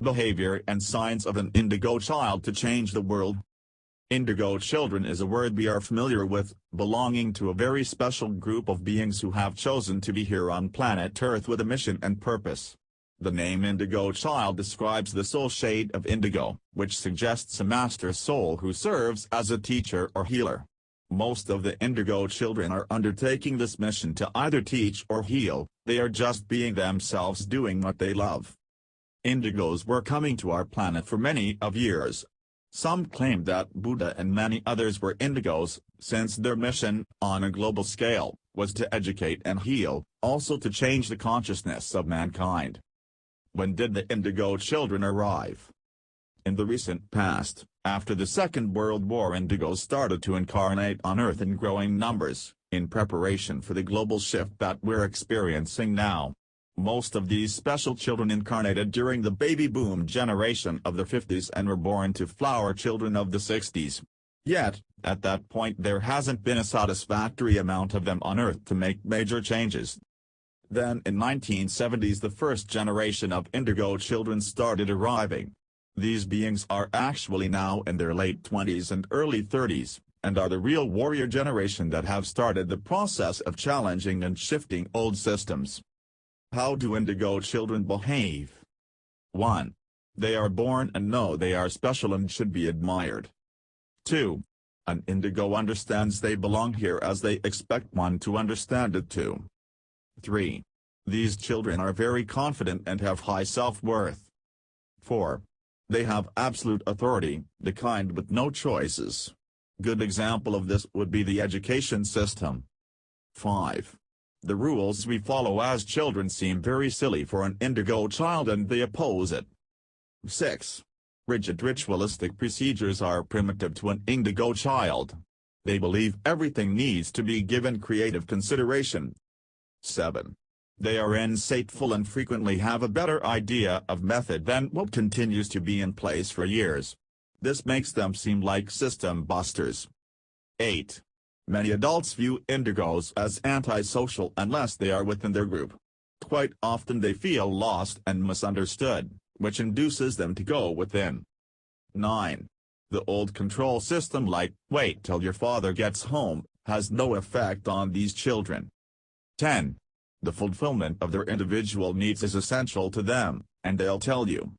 behavior and signs of an indigo child to change the world. Indigo children is a word we are familiar with, belonging to a very special group of beings who have chosen to be here on planet Earth with a mission and purpose. The name Indigo Child describes the soul shade of indigo, which suggests a master soul who serves as a teacher or healer. Most of the Indigo children are undertaking this mission to either teach or heal. They are just being themselves, doing what they love. Indigos were coming to our planet for many of years. Some claim that Buddha and many others were indigos, since their mission, on a global scale, was to educate and heal, also to change the consciousness of mankind. When did the Indigo children arrive? In the recent past, after the Second World War, Indigos started to incarnate on Earth in growing numbers, in preparation for the global shift that we're experiencing now. Most of these special children incarnated during the baby boom generation of the 50s and were born to flower children of the 60s. Yet, at that point there hasn't been a satisfactory amount of them on Earth to make major changes. Then in 1970s the first generation of Indigo children started arriving. These beings are actually now in their late 20s and early 30s, and are the real warrior generation that have started the process of challenging and shifting old systems. How do Indigo children behave? 1. They are born and know they are special and should be admired. 2. An Indigo understands they belong here as they expect one to understand it too. 3. These children are very confident and have high self-worth. 4. They have absolute authority, the kind with no choices. Good example of this would be the education system. 5. The rules we follow as children seem very silly for an Indigo child and they oppose it. 6. Rigid ritualistic procedures are primitive to an Indigo child. They believe everything needs to be given creative consideration. 7. They are insightful and frequently have a better idea of method than what continues to be in place for years. This makes them seem like system busters. 8. Many adults view Indigos as antisocial unless they are within their group. Quite often they feel lost and misunderstood, which induces them to go within. 9. The old control system like, wait till your father gets home, has no effect on these children. 10. The fulfillment of their individual needs is essential to them, and they'll tell you.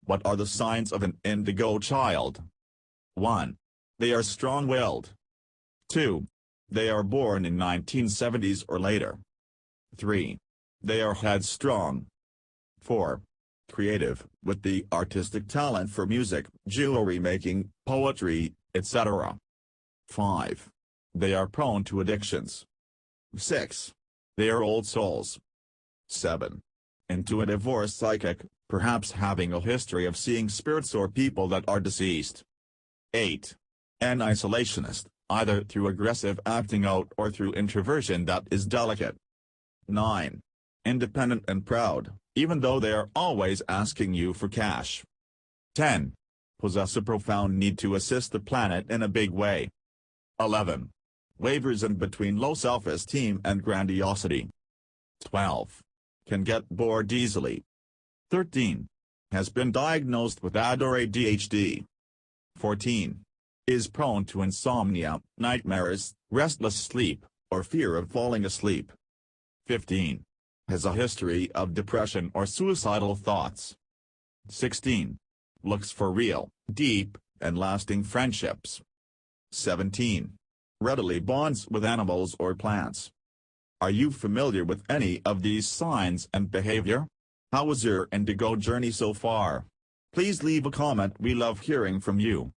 What are the signs of an Indigo child? 1. They are strong-willed. 2. They are born in 1970s or later. 3. They are headstrong. 4. Creative, with the artistic talent for music, jewelry making, poetry, etc. 5. They are prone to addictions. 6. They are old souls. 7. Intuitive or psychic, perhaps having a history of seeing spirits or people that are deceased. 8. An isolationist, either through aggressive acting out or through introversion that is delicate. 9. Independent and proud, even though they are always asking you for cash. 10. Possess a profound need to assist the planet in a big way. 11. Wavers in between low self-esteem and grandiosity. 12. Can get bored easily. 13. Has been diagnosed with AD or ADHD. 14. Is prone to insomnia, nightmares, restless sleep, or fear of falling asleep. 15. Has a history of depression or suicidal thoughts. 16. Looks for real, deep, and lasting friendships. 17. Readily bonds with animals or plants. Are you familiar with any of these signs and behavior? How was your Indigo journey so far? Please leave a comment, we love hearing from you.